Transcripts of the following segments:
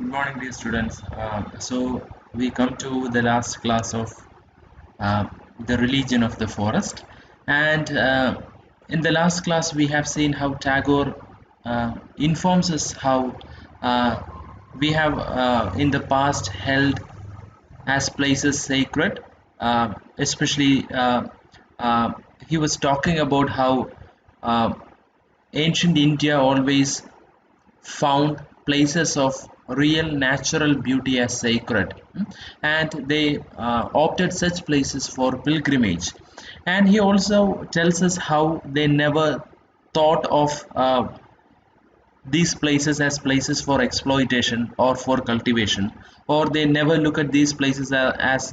Good morning, dear students. So we come to the last class of uh, the religion of the forest, and in the last class we have seen how Tagore informs us how uh, we have in the past held as places sacred, especially uh, he was talking about how uh, ancient India always found places of real natural beauty as sacred, and they opted such places for pilgrimage. And he also tells us how they never thought of these places as places for exploitation or for cultivation, or they never look at these places as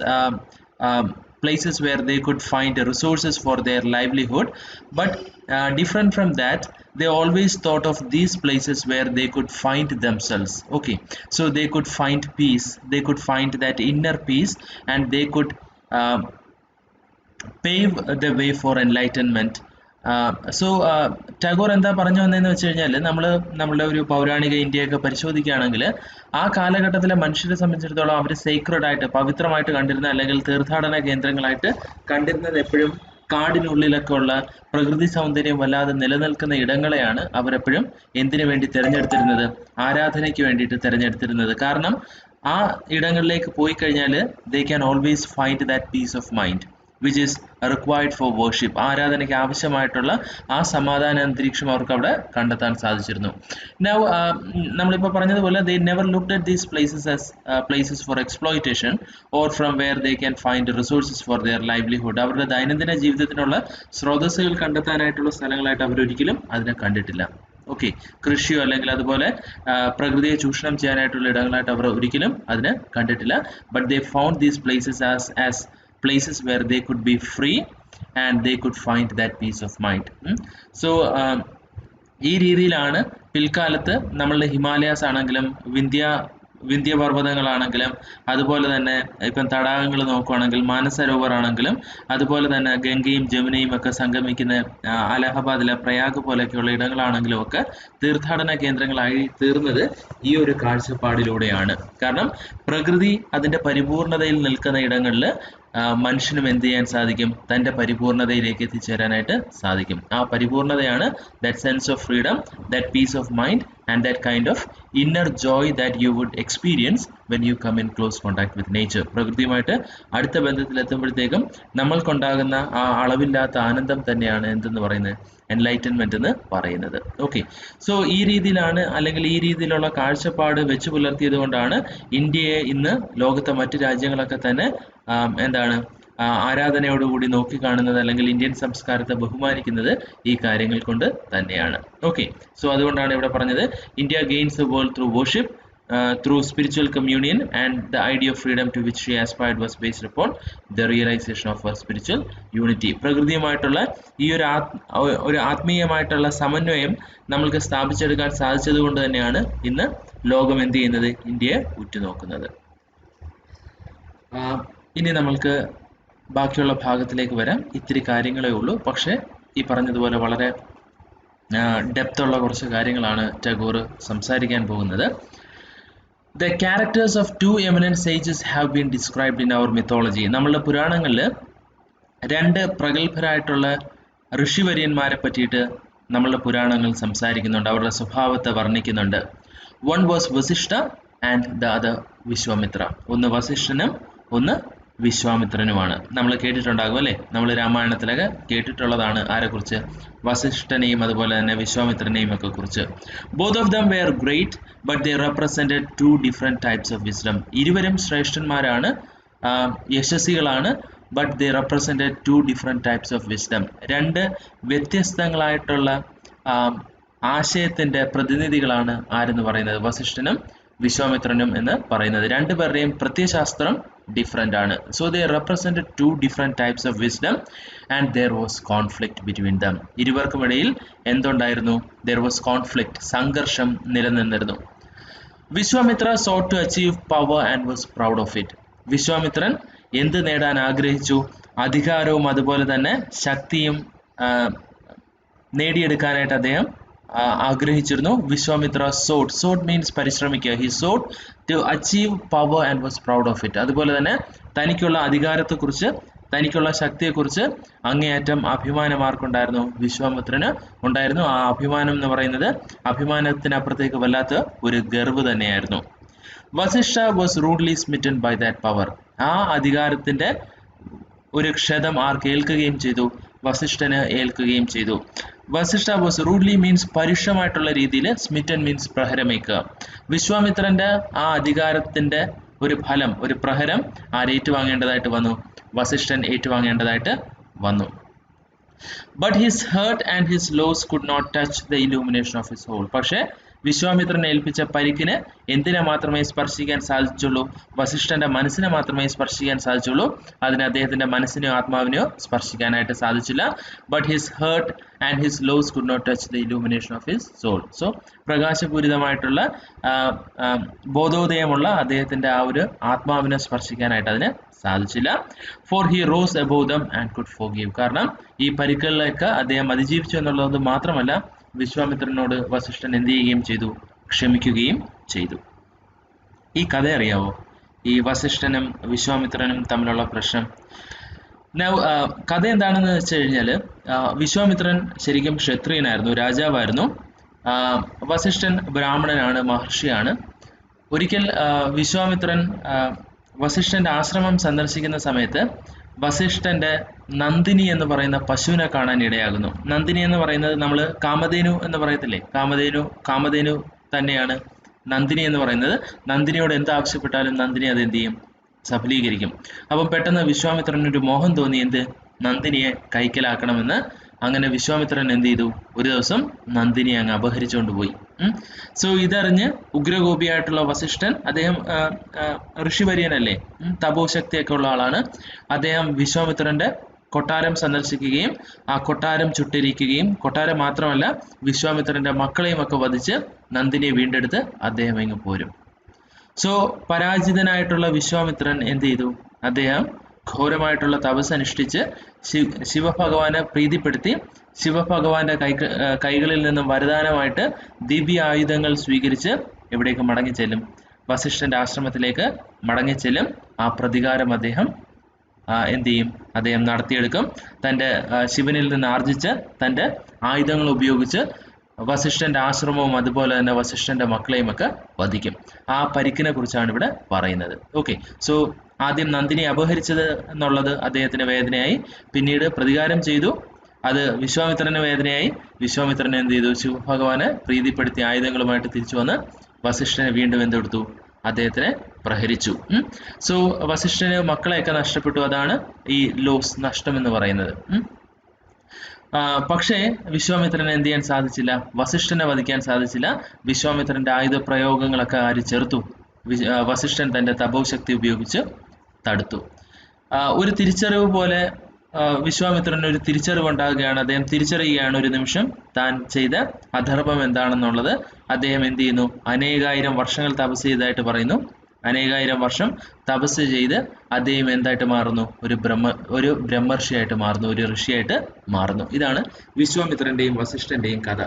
places where they could find resources for their livelihood, but different from that, they always thought of these places where they could find themselves. Okay, so they could find peace, they could find that inner peace, and they could pave the way for enlightenment. So Tagore എന്താ പറഞ്ഞു വന്നതെന്ന് വെച്ച് കഴിഞ്ഞാൽ നമ്മളുടെ ഒരു പൗരാണിക ഇന്ത്യയൊക്കെ പരിശോധിക്കുകയാണെങ്കിൽ ആ കാലഘട്ടത്തിലെ മനുഷ്യരെ സംബന്ധിച്ചിടത്തോളം അവർ സേക്രഡ് ആയിട്ട് പവിത്രമായിട്ട് കണ്ടിരുന്ന അല്ലെങ്കിൽ തീർത്ഥാടന കേന്ദ്രങ്ങളായിട്ട് കണ്ടിരുന്നത് എപ്പോഴും കാടിനുള്ളിലൊക്കെ ഉള്ള പ്രകൃതി സൗന്ദര്യം വല്ലാതെ നിലനിൽക്കുന്ന ഇടങ്ങളെയാണ് അവരെപ്പോഴും എന്തിനു വേണ്ടി തിരഞ്ഞെടുത്തിരുന്നത്, ആരാധനയ്ക്ക് വേണ്ടിയിട്ട് തിരഞ്ഞെടുത്തിരുന്നത്. കാരണം ആ ഇടങ്ങളിലേക്ക് പോയി കഴിഞ്ഞാൽ they can always find that peace of mind which is required for worship. ആരാധനയ്ക്ക് ആവശ്യമായിട്ടുള്ള ആ സമാധാന അന്തരീക്ഷം അവർക്ക് അവിടെ കണ്ടെത്താൻ സാധിച്ചിരുന്നു. Now നമ്മളിപ്പോൾ പറഞ്ഞതുപോലെ they never looked at these places as places for exploitation or from where they can find resources for their livelihood. അവരുടെ ദൈനംദിന ജീവിതത്തിനുള്ള സ്രോതസ്സുകൾ കണ്ടെത്താനായിട്ടുള്ള സ്ഥലങ്ങളായിട്ട് അവരൊരിക്കലും അതിനെ കണ്ടിട്ടില്ല. ഓക്കെ, കൃഷിയോ അല്ലെങ്കിൽ അതുപോലെ പ്രകൃതിയെ ചൂഷണം ചെയ്യാനായിട്ടുള്ള ഇടങ്ങളായിട്ട് അവർ ഒരിക്കലും അതിനെ കണ്ടിട്ടില്ല. But they found these places as places where they could be free and they could find that peace of mind. So ഈ രീതിയിലാണ് പിൽക്കാലത്ത് നമ്മളുടെ ഹിമാലയാസ് ആണെങ്കിലും വിന്ധ്യപർവ്വതങ്ങളാണെങ്കിലും അതുപോലെ തന്നെ ഇപ്പം തടാകങ്ങൾ നോക്കുകയാണെങ്കിൽ മാനസരോവർ ആണെങ്കിലും അതുപോലെ തന്നെ ഗംഗയും ജമുനയും ഒക്കെ സംഗമിക്കുന്ന അലഹബാദിലെ പ്രയാഗ് പോലെയൊക്കെയുള്ള ഇടങ്ങളാണെങ്കിലും ഒക്കെ തീർത്ഥാടന കേന്ദ്രങ്ങളായി തീർന്നത് ഈ ഒരു കാഴ്ചപ്പാടിലൂടെയാണ്. കാരണം പ്രകൃതി അതിൻ്റെ പരിപൂർണതയിൽ നിൽക്കുന്ന ഇടങ്ങളിൽ മനുഷ്യനും എന്ത് ചെയ്യാൻ സാധിക്കും, തൻ്റെ പരിപൂർണതയിലേക്ക് എത്തിച്ചേരാനായിട്ട് സാധിക്കും. ആ പരിപൂർണതയാണ് that sense of freedom, that peace of mind and that kind of inner joy that you would experience when you come in close contact with nature. പ്രകൃതിയുമായിട്ട് അടുത്ത ബന്ധത്തിലെത്തുമ്പോഴത്തേക്കും നമ്മൾക്കുണ്ടാകുന്ന ആ അളവില്ലാത്ത ആനന്ദം തന്നെയാണ് എന്തെന്ന് പറയുന്നത്, എൻലൈറ്റൻമെന്റ് എന്ന് പറയുന്നത്. ഓക്കെ, സോ ഈ രീതിയിലാണ് അല്ലെങ്കിൽ ഈ രീതിയിലുള്ള കാഴ്ചപ്പാട് വെച്ച് പുലർത്തിയത് കൊണ്ടാണ് ഇന്ത്യയെ ഇന്ന് ലോകത്തെ മറ്റു രാജ്യങ്ങളൊക്കെ തന്നെ എന്താണ് ആരാധനയോടുകൂടി നോക്കിക്കാണുന്നത് അല്ലെങ്കിൽ ഇന്ത്യൻ സംസ്കാരത്തെ ബഹുമാനിക്കുന്നത് ഈ കാര്യങ്ങൾ കൊണ്ട് തന്നെയാണ്. ഓക്കെ, സോ അതുകൊണ്ടാണ് ഇവിടെ പറഞ്ഞത് India gains the world through worship, through spiritual communion, and the idea of freedom to which she aspired was based upon the realization of her spiritual unity. പ്രകൃതിയുമായിട്ടുള്ള ഈ ഒരു ആത്മീയമായിട്ടുള്ള സമന്വയം നമ്മൾക്ക് സ്ഥാപിച്ചെടുക്കാൻ സാധിച്ചത് കൊണ്ട് തന്നെയാണ് ഇന്ന് ലോകം എന്ത് ചെയ്യുന്നത്, ഇന്ത്യയെ ഉറ്റുനോക്കുന്നത്. ഇനി നമ്മൾക്ക് ബാക്കിയുള്ള ഭാഗത്തിലേക്ക് വരാം. ഇത്തിരി കാര്യങ്ങളേ ഉള്ളൂ, പക്ഷേ ഈ പറഞ്ഞതുപോലെ വളരെ ഡെപ്തുള്ള കുറച്ച് കാര്യങ്ങളാണ് ടാഗോർ സംസാരിക്കാൻ പോകുന്നത്. The characters of two eminent sages have been described in our mythology. നമ്മളുടെ പുരാണങ്ങളിൽ രണ്ട് പ്രഗത്ഭരായിട്ടുള്ള ഋഷിവര്യന്മാരെ പറ്റിയിട്ട് നമ്മളുടെ പുരാണങ്ങൾ സംസാരിക്കുന്നുണ്ട്, അവരുടെ സ്വഭാവത്തെ വർണ്ണിക്കുന്നുണ്ട്. One was Vasishtha and the other Vishwamitra. ഒന്ന് വസിഷ്ഠനും ഒന്ന് വിശ്വാമിത്രനുമാണ്. നമ്മൾ കേട്ടിട്ടുണ്ടാകും അല്ലേ, നമ്മൾ രാമായണത്തിലൊക്കെ കേട്ടിട്ടുള്ളതാണ് ആരെക്കുറിച്ച്, വസിഷ്ഠനെയും അതുപോലെ തന്നെ വിശ്വാമിത്രനെയും ഒക്കെ കുറിച്ച്. Both of them were great but they represented two different types of wisdom. ഇരുവരും ശ്രേഷ്ഠന്മാരാണ്, യശസ്വികളാണ്, but they represented two different types of wisdom. രണ്ട് വ്യത്യസ്തങ്ങളായിട്ടുള്ള ആശയത്തിൻ്റെ പ്രതിനിധികളാണ് ആരെന്ന് പറയുന്നത്, വസിഷ്ഠനും വിശ്വാമിത്രനും എന്ന് പറയുന്നത്. രണ്ടുപേരുടെയും പ്രത്യയശാസ്ത്രം ഡിഫറെൻ്റ് ആണ്. So they represented two different types of wisdom and there was conflict between them. ഇരുവർക്കുമിടയിൽ എന്തുണ്ടായിരുന്നു, ദർ വാസ് കോൺഫ്ലിക്റ്റ്, സംഘർഷം നിലനിന്നിരുന്നു. Vishwamitra sought to achieve power and was proud of it. വിശ്വാമിത്രൻ എന്ത് നേടാൻ ആഗ്രഹിച്ചു, അധികാരവും അതുപോലെ തന്നെ ശക്തിയും നേടിയെടുക്കാനായിട്ട് അദ്ദേഹം ആഗ്രഹിച്ചിരുന്നു. വിശ്വാമിത്ര സോഡ് മീൻസ് പരിശ്രമിക്കുക. He strove to achieve power and was proud of it. അതുപോലെ തന്നെ തനിക്കുള്ള അധികാരത്തെക്കുറിച്ച്, തനിക്കുള്ള ശക്തിയെക്കുറിച്ച് അങ്ങേയറ്റം അഭിമാനം ആർക്കുണ്ടായിരുന്നു? വിശ്വാമിത്രന് ഉണ്ടായിരുന്നു. ആ അഭിമാനം എന്ന് പറയുന്നത് അഭിമാനത്തിനപ്പുറത്തേക്ക് വല്ലാത്ത ഒരു ഗർവ് തന്നെയായിരുന്നു. Vasishtha was rudely smitten by that power. ആ അധികാരത്തിന്റെ ഒരു ക്ഷതം ആർക്ക് ഏൽക്കുകയും ചെയ്തു? വസിഷ്ഠന് ഏൽക്കുകയും ചെയ്തു. വസിഷ്ഠ വാസ് റൂഡ്ലി മീൻസ് പരുഷമായിട്ടുള്ള രീതിയിൽ, സ്മിറ്റൻ മീൻസ് പ്രഹരമേക്കുക. വിശ്വാമിത്രന്റെ ആ അധികാരത്തിന്റെ ഒരു ഫലം, ഒരു പ്രഹരം ആരേറ്റുവാങ്ങേണ്ടതായിട്ട് വന്നു? വസിഷ്ഠൻ ഏറ്റുവാങ്ങേണ്ടതായിട്ട് വന്നു. But his hurt and his loss could not touch the illumination of his soul. പക്ഷേ വിശ്വാമിത്രനെ ഏൽപ്പിച്ച പരിക്കിന് എന്തിനെ മാത്രമേ സ്പർശിക്കാൻ സാധിച്ചുള്ളൂ? വസിഷ്ഠന്റെ മനസ്സിനെ മാത്രമേ സ്പർശിക്കാൻ സാധിച്ചുള്ളൂ. അതിന് അദ്ദേഹത്തിന്റെ മനസ്സിനെയോ ആത്മാവിനെയോ സ്പർശിക്കാനായിട്ട് സാധിച്ചില്ല. But his hurt and his loss could not touch the illumination of his soul. So പ്രകാശപൂരിതമായിട്ടുള്ള ബോധോദയമുള്ള അദ്ദേഹത്തിന്റെ ആ ഒരു ആത്മാവിനെ സ്പർശിക്കാനായിട്ട് അതിന് സാധിച്ചില്ല. For he rose above them and could forgive. കാരണം ഈ പരിക്കുകളിലേക്ക് അദ്ദേഹം അതിജീവിച്ചു എന്നുള്ളത് മാത്രമല്ല, വിശ്വാമിത്രനോട് വസിഷ്ഠൻ എന്ത് ചെയ്യുകയും ചെയ്തു? ക്ഷമിക്കുകയും ചെയ്തു. ഈ കഥ അറിയാവോ? ഈ വസിഷ്ഠനും വിശ്വാമിത്രനും തമ്മിലുള്ള പ്രശ്നം. കഥ എന്താണെന്ന് വെച്ച് കഴിഞ്ഞാൽ, വിശ്വാമിത്രൻ ശരിക്കും ക്ഷത്രിയനായിരുന്നു, രാജാവായിരുന്നു. വസിഷ്ഠൻ ബ്രാഹ്മണനാണ്, മഹർഷിയാണ്. ഒരിക്കൽ വിശ്വാമിത്രൻ വസിഷ്ഠന്റെ ആശ്രമം സന്ദർശിക്കുന്ന സമയത്ത് വസിഷ്ഠന്റെ നന്ദിനി എന്ന് പറയുന്ന പശുവിനെ കാണാൻ ഇടയാകുന്നു. നന്ദിനി എന്ന് പറയുന്നത് നമ്മൾ കാമധേനു എന്ന് പറയത്തില്ലേ? കാമധേനു തന്നെയാണ് നന്ദിനി എന്ന് പറയുന്നത്. നന്ദിനിയോട് എന്ത് ആവശ്യപ്പെട്ടാലും നന്ദിനി അത് എന്ത് ചെയ്യും? സഫലീകരിക്കും. അപ്പം പെട്ടെന്ന് വിശ്വാമിത്രനൊരു മോഹം തോന്നി, എന്ത്? നന്ദിനിയെ കൈക്കലാക്കണമെന്ന്. അങ്ങനെ വിശ്വാമിത്രൻ എന്ത് ചെയ്തു? ഒരു ദിവസം നന്ദിനിയെ അങ്ങ് അപഹരിച്ചുകൊണ്ട് പോയി. സോ ഇതറിഞ്ഞ് ഉഗ്രകോപിയായിട്ടുള്ള വസിഷ്ഠൻ, അദ്ദേഹം ഋഷിവര്യനല്ലേ, തപോശക്തിയൊക്കെ ഉള്ള ആളാണ്. അദ്ദേഹം വിശ്വാമിത്രന്റെ കൊട്ടാരം സന്ദർശിക്കുകയും ആ കൊട്ടാരം ചുട്ടിരിക്കുകയും, കൊട്ടാരം മാത്രമല്ല വിശ്വാമിത്രന്റെ മക്കളെയും ഒക്കെ വധിച്ച് നന്ദിനിയെ വീണ്ടെടുത്ത് അദ്ദേഹം ഇങ്ങ് പോരും. സോ പരാജിതനായിട്ടുള്ള വിശ്വാമിത്രൻ എന്ത് ചെയ്തു? അദ്ദേഹം ഘോരമായിട്ടുള്ള തപസ് അനുഷ്ഠിച്ച് ശിവഭഗവാനെ പ്രീതിപ്പെടുത്തി, ശിവഭഗവാന്റെ കൈകളിൽ നിന്നും വരദാനമായിട്ട് ദിവ്യ ആയുധങ്ങൾ സ്വീകരിച്ച് എവിടേക്ക് മടങ്ങിച്ചെല്ലും? വസിഷ്ഠന്റെ ആശ്രമത്തിലേക്ക് മടങ്ങിച്ചെല്ലും. ആ പ്രതികാരം അദ്ദേഹം എന്ത് ചെയ്യും? അദ്ദേഹം നടത്തിയെടുക്കും. തൻ്റെ ശിവനിൽ നിന്ന് ആർജിച്ച് തൻ്റെ ആയുധങ്ങൾ ഉപയോഗിച്ച് വസിഷ്ഠന്റെ ആശ്രമവും അതുപോലെ തന്നെ വസിഷ്ഠന്റെ മക്കളെയും ഒക്കെ വധിക്കും. ആ പരിക്കിനെ കുറിച്ചാണ് ഇവിടെ പറയുന്നത്. ഓക്കെ, സോ ആദ്യം നന്ദിനി അപഹരിച്ചത് എന്നുള്ളത് അദ്ദേഹത്തിന് വേദനയായി. പിന്നീട് പ്രതികാരം ചെയ്തു, അത് വിശ്വാമിത്രന് വേദനയായി. വിശ്വാമിത്രൻ എന്ത് ചെയ്തു? ശിവഭഗവാനെ പ്രീതിപ്പെടുത്തി ആയുധങ്ങളുമായിട്ട് തിരിച്ചു വന്ന് വസിഷ്ഠനെ വീണ്ടും എന്തെടുത്തു? അദ്ദേഹത്തിനെ പ്രഹരിച്ചു. സോ വസിഷ്ഠന് മക്കളെയൊക്കെ നഷ്ടപ്പെട്ടു. അതാണ് ഈ ലോസ്, നഷ്ടം എന്ന് പറയുന്നത്. പക്ഷേ വിശ്വാമിത്രനെ എന്ത് ചെയ്യാൻ സാധിച്ചില്ല? വസിഷ്ഠനെ വധിക്കാൻ സാധിച്ചില്ല. വിശ്വാമിത്രന്റെ ആയുധ പ്രയോഗങ്ങളൊക്കെ ആര് ചെറുത്തു? വസിഷ്ഠൻ തന്റെ തപോശക്തി ഉപയോഗിച്ച് തടുത്തു. ഒരു തിരിച്ചറിവ് പോലെ വിശ്വാമിത്രന് ഒരു തിരിച്ചറിവ് ഉണ്ടാകുകയാണ്. അദ്ദേഹം തിരിച്ചറിയുകയാണ് ഒരു നിമിഷം താൻ ചെയ്ത അധർമ്മം എന്താണെന്നുള്ളത്. അദ്ദേഹം എന്ത് ചെയ്യുന്നു? അനേകായിരം വർഷങ്ങൾ തപസ് ചെയ്തതായിട്ട് പറയുന്നു. അനേകായിരം വർഷം തപസ് ചെയ്ത് അദ്ദേഹം എന്തായിട്ട് മാറുന്നു? ഒരു ബ്രഹ്മർഷിയായിട്ട് മാറുന്നു, ഒരു ഋഷിയായിട്ട് മാറുന്നു. ഇതാണ് വിശ്വാമിത്രന്റെയും വസിഷ്ഠന്റെയും കഥ.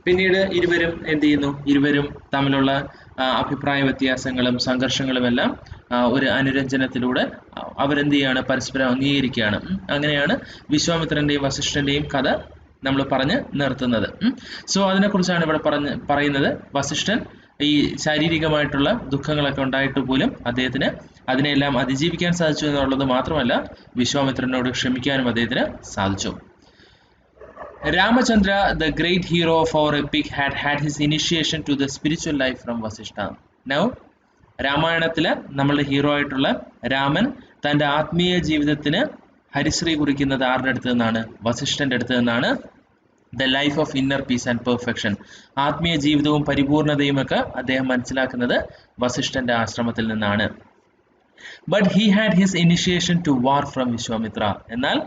പിന്നീട് ഇരുവരും എന്ത് ചെയ്യുന്നു? ഇരുവരും തമ്മിലുള്ള അഭിപ്രായ വ്യത്യാസങ്ങളും സംഘർഷങ്ങളും എല്ലാം ഒരു അനുരഞ്ജനത്തിലൂടെ അവരെന്ത് ചെയ്യാണ്? പരസ്പരം അംഗീകരിക്കുകയാണ്. അങ്ങനെയാണ് വിശ്വാമിത്രന്റെയും വസിഷ്ഠന്റെയും കഥ നമ്മൾ പറഞ്ഞ് നിർത്തുന്നത്. സോ അതിനെക്കുറിച്ചാണ് ഇവിടെ പറയുന്നത്. വസിഷ്ഠൻ ഈ ശാരീരികമായിട്ടുള്ള ദുഃഖങ്ങളൊക്കെ ഉണ്ടായിട്ട് പോലും അദ്ദേഹത്തിന് അതിനെല്ലാം അതിജീവിക്കാൻ സാധിച്ചു എന്നുള്ളത് മാത്രമല്ല, വിശ്വാമിത്രനോട് ക്ഷമിക്കാനും അദ്ദേഹത്തിന് സാധിച്ചു. Ramachandra, the great hero of our epic, had his initiation to the spiritual life from Vasishtha. Now, രാമായണത്തിലെ നമ്മളുടെ ഹീറോ ആയിട്ടുള്ള രാമൻ തൻ്റെ ആത്മീയ ജീവിതത്തിന് ഹരിശ്രീ കുറിക്കുന്നത് ആരുടെ അടുത്ത് നിന്നാണ്? വസിഷ്ഠന്റെ അടുത്ത് നിന്നാണ്. The life of inner peace and perfection, ആത്മീയ ജീവിതവും പരിപൂർണതയും ഒക്കെ അദ്ദേഹം മനസ്സിലാക്കുന്നത് വസിഷ്ഠന്റെ ആശ്രമത്തിൽ നിന്നാണ്. But he had his initiation to war from Vishwamitra. എന്നാൽ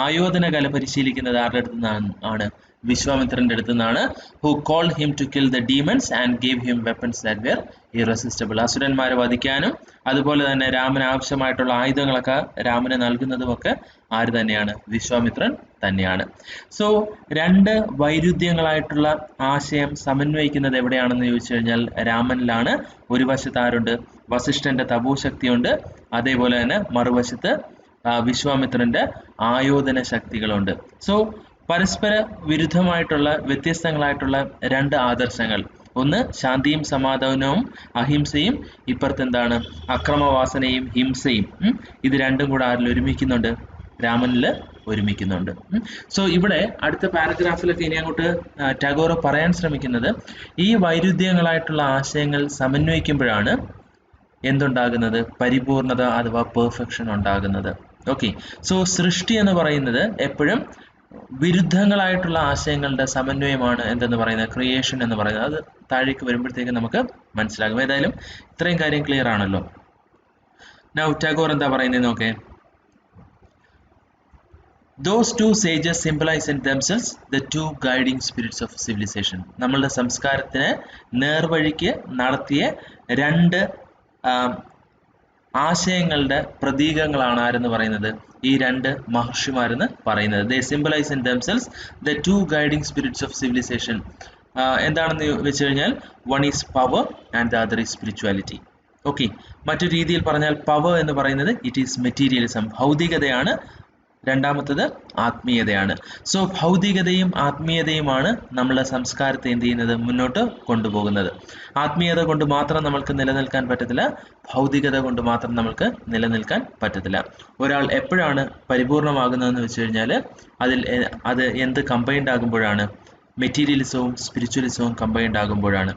ആയോധന കല പരിശീലിക്കുന്നത് ആരുടെ അടുത്ത് നിന്നാണ്? വിശ്വാമിത്രന്റെ അടുത്ത് നിന്നാണ്. Who called him to kill the demons and gave him weapons that were irresistible. അസുരന്മാരെ വധിക്കാനും അതുപോലെ തന്നെ രാമന് ആവശ്യമായിട്ടുള്ള ആയുധങ്ങളൊക്കെ രാമന് നൽകുന്നതുമൊക്കെ ആര് തന്നെയാണ്? വിശ്വാമിത്രൻ തന്നെയാണ്. സോ രണ്ട് വൈരുദ്ധ്യങ്ങളായിട്ടുള്ള ആശയം സമന്വയിക്കുന്നത് എവിടെയാണെന്ന് ചോദിച്ചു കഴിഞ്ഞാൽ രാമനിലാണ്. ഒരു വശത്ത് ആരുണ്ട്? വസിഷ്ഠന്റെ തപോശക്തിയുണ്ട്. അതേപോലെ തന്നെ മറുവശത്ത് വിശ്വാമിത്രന്റെ ആയോധന ശക്തികളുണ്ട്. സോ പരസ്പര വിരുദ്ധമായിട്ടുള്ള വ്യത്യസ്തങ്ങളായിട്ടുള്ള രണ്ട് ആദർശങ്ങൾ, ഒന്ന് ശാന്തിയും സമാധാനവും അഹിംസയും, ഇപ്പുറത്ത് എന്താണ്? അക്രമവാസനയും ഹിംസയും. ഇത് രണ്ടും കൂടെ ആരിൽ ഒരുമിക്കുന്നുണ്ട്? രാമനിൽ ഒരുമിക്കുന്നുണ്ട്. സോ ഇവിടെ അടുത്ത പാരഗ്രാഫിലൊക്കെ ഇനി അങ്ങോട്ട് ടാഗോർ പറയാൻ ശ്രമിക്കുന്നത് ഈ വൈരുദ്ധ്യങ്ങളായിട്ടുള്ള ആശയങ്ങൾ സമന്വയിക്കുമ്പോഴാണ് എന്തുണ്ടാകുന്നത്? പരിപൂർണത അഥവാ പെർഫെക്ഷൻ ഉണ്ടാകുന്നത്. ഓക്കെ. സോ സൃഷ്ടി എന്ന് പറയുന്നത് എപ്പോഴും വിരുദ്ധങ്ങളായിട്ടുള്ള ആശയങ്ങളുടെ സമന്വയമാണ് എന്തെന്ന് പറയുന്നത്? ക്രിയേഷൻ എന്ന് പറയുന്നത്. അത് താഴേക്ക് വരുമ്പോഴത്തേക്ക് നമുക്ക് മനസ്സിലാകും. ഏതായാലും ഇത്രയും കാര്യം ക്ലിയർ ആണല്ലോ. നൗ ടാഗോർ എന്താ പറയുന്നത് നോക്കേ. Those two sages symbolize in themselves the two guiding spirits of civilization. നമ്മളുടെ സംസ്കാരത്തിനെ നേർവഴിക്ക് നടത്തിയ രണ്ട് ആശയങ്ങളുടെ പ്രതീകങ്ങളാണ് ആരെന്ന് പറയുന്നത്? ഈ രണ്ട് മഹർഷിമാരെന്ന് പറയുന്നത്. They symbolize in themselves the two guiding spirits of civilization. എന്താണെന്ന് വെച്ച് കഴിഞ്ഞാൽ one is power and the other is spirituality. Okay. മറ്റൊരു രീതിയിൽ പറഞ്ഞാൽ പവർ എന്ന് പറയുന്നത് ഇറ്റ് ഈസ് മെറ്റീരിയലിസം, ഭൗതികതയാണ്. രണ്ടാമത്തത് ആത്മീയതയാണ്. സോ ഭൗതികതയും ആത്മീയതയുമാണ് നമ്മളുടെ സംസ്കാരത്തെ എന്ത് ചെയ്യുന്നത്? മുന്നോട്ട് കൊണ്ടുപോകുന്നത്. ആത്മീയത കൊണ്ട് മാത്രം നമ്മൾക്ക് നിലനിൽക്കാൻ പറ്റത്തില്ല, ഭൗതികത കൊണ്ട് മാത്രം നമ്മൾക്ക് നിലനിൽക്കാൻ പറ്റത്തില്ല. ഒരാൾ എപ്പോഴാണ് പരിപൂർണമാകുന്നതെന്ന് വെച്ച് കഴിഞ്ഞാൽ അത് എന്ത് കമ്പൈൻഡ് ആകുമ്പോഴാണ്? മെറ്റീരിയലിസവും സ്പിരിച്വലിസവും കമ്പൈൻഡ് ആകുമ്പോഴാണ്.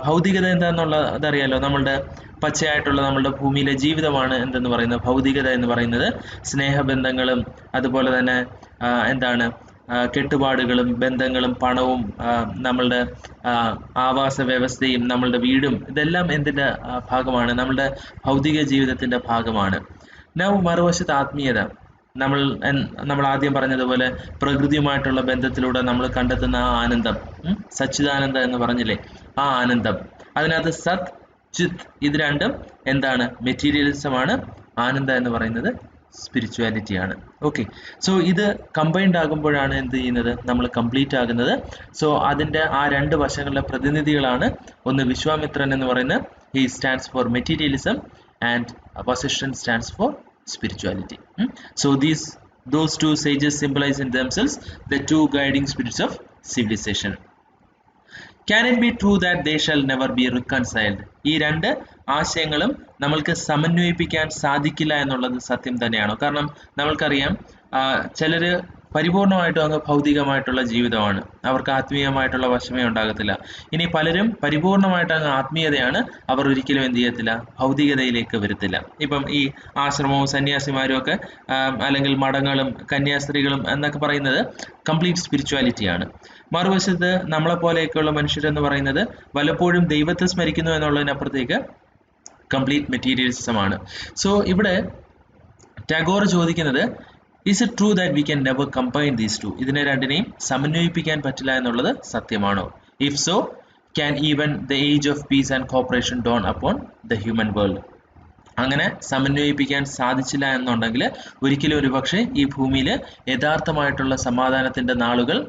ഭൗതികത എന്താണെന്നുള്ളത് അറിയാലോ. നമ്മളുടെ പച്ചയായിട്ടുള്ള നമ്മളുടെ ഭൂമിയിലെ ജീവിതമാണ് എന്തെന്ന് പറയുന്നത്? ഭൗതികത എന്ന് പറയുന്നത്. സ്നേഹബന്ധങ്ങളും അതുപോലെ തന്നെ എന്താണ് കെട്ടുപാടുകളും ബന്ധങ്ങളും പണവും നമ്മളുടെ ആവാസ വ്യവസ്ഥയും നമ്മളുടെ വീടും ഇതെല്ലാം എന്തിൻ്റെ ഭാഗമാണ്? നമ്മളുടെ ഭൗതിക ജീവിതത്തിൻ്റെ ഭാഗമാണ്. മറുവശത്ത് ആത്മീയത, നമ്മൾ ആദ്യം പറഞ്ഞതുപോലെ പ്രകൃതിയുമായിട്ടുള്ള ബന്ധത്തിലൂടെ നമ്മൾ കണ്ടെത്തുന്ന ആ ആനന്ദം, സച്ചിദാനന്ദ എന്ന് പറഞ്ഞില്ലേ, ആ ആനന്ദം. അതിനകത്ത് സത് ചിത് ഇത് രണ്ടും എന്താണ്? മെറ്റീരിയലിസമാണ്. ആനന്ദ എന്ന് പറയുന്നത് സ്പിരിച്വാലിറ്റിയാണ്. ഓക്കെ. സോ ഇത് കമ്പൈൻഡ് ആകുമ്പോഴാണ് എന്ത് ചെയ്യുന്നത്? നമ്മൾ കംപ്ലീറ്റ് ആകുന്നത്. സോ അതിൻ്റെ ആ രണ്ട് വശങ്ങളുടെ പ്രതിനിധികളാണ് ഒന്ന് വിശ്വാമിത്രൻ എന്ന് പറയുന്നത്, he stands for materialism, and Vasishthan stands for spirituality. So those two sages symbolize in themselves the two guiding spirits of civilization. Can it be true that they shall never be reconciled? ഈ രണ്ട് ആശയങ്ങളും നമ്മൾക്ക് സമന്വയിപ്പിക്കാൻ സാധിക്കില്ല എന്നുള്ളത് സത്യം തന്നെയാണോ? കാരണം നമ്മൾക്കറിയാം ചിലര് പരിപൂർണമായിട്ടും അങ്ങ് ഭൗതികമായിട്ടുള്ള ജീവിതമാണ്, അവർക്ക് ആത്മീയമായിട്ടുള്ള വശമേ ഉണ്ടാകത്തില്ല. ഇനി പലരും പരിപൂർണമായിട്ട് അങ്ങ് ആത്മീയതയാണ്, അവർ ഒരിക്കലും എന്ത് ചെയ്യത്തില്ല? ഭൗതികതയിലേക്ക് വരത്തില്ല. ഇപ്പം ഈ ആശ്രമവും സന്യാസിമാരും ഒക്കെ അല്ലെങ്കിൽ മഠങ്ങളും കന്യാസ്ത്രീകളും എന്നൊക്കെ പറയുന്നത് കംപ്ലീറ്റ് സ്പിരിച്വാലിറ്റിയാണ്. മറുവശത്ത് നമ്മളെപ്പോലെയൊക്കെയുള്ള മനുഷ്യരെന്ന് പറയുന്നത് പലപ്പോഴും ദൈവത്തെ സ്മരിക്കുന്നു എന്നുള്ളതിനപ്പുറത്തേക്ക് കംപ്ലീറ്റ് മെറ്റീരിയലിസമാണ്. സോ ഇവിടെ ടാഗോർ ചോദിക്കുന്നത്, is it true that we can never combine these two? ഇതിനെ രണ്ടിനെയും സമന്വയിപ്പിക്കാൻ പറ്റില്ല എന്നുള്ളത് സത്യമാണോ? If so, can even the age of peace and cooperation dawn upon the human world? അങ്ങനെ സമന്വയിപ്പിക്കാൻ സാധിച്ചില്ല എന്നുണ്ടെങ്കിൽ ഒരിക്കലും ഒരു പക്ഷേ ഈ ഭൂമിയിൽ യഥാർത്ഥമായിട്ടുള്ള സമാധാനത്തിൻ്റെ നാളുകൾ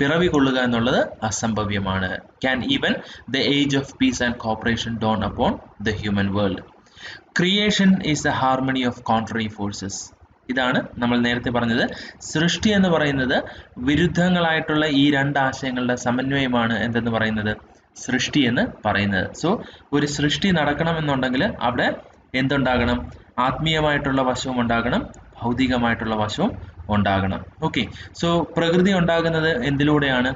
പിറവികൊള്ളുക എന്നുള്ളത് അസംഭവ്യമാണ്. Can even the age of peace and cooperation dawn upon the human world? Creation is the harmony of contrary forces. ഇതാണ് നമ്മൾ നേരത്തെ പറഞ്ഞത്. സൃഷ്ടി എന്ന് പറയുന്നത് വിരുദ്ധങ്ങളായിട്ടുള്ള ഈ രണ്ട് ആശയങ്ങളുടെ സമന്വയമാണ് എന്തെന്ന് പറയുന്നത്? സൃഷ്ടി എന്ന് പറയുന്നത്. സോ ഒരു സൃഷ്ടി നടക്കണമെന്നുണ്ടെങ്കിൽ അവിടെ എന്തുണ്ടാകണം? ആത്മീയമായിട്ടുള്ള വശവും ഉണ്ടാകണം, ഭൗതികമായിട്ടുള്ള വശവും ഉണ്ടാകണം. ഓക്കെ. സോ പ്രകൃതി ഉണ്ടാകുന്നത് എന്തിലൂടെയാണ്?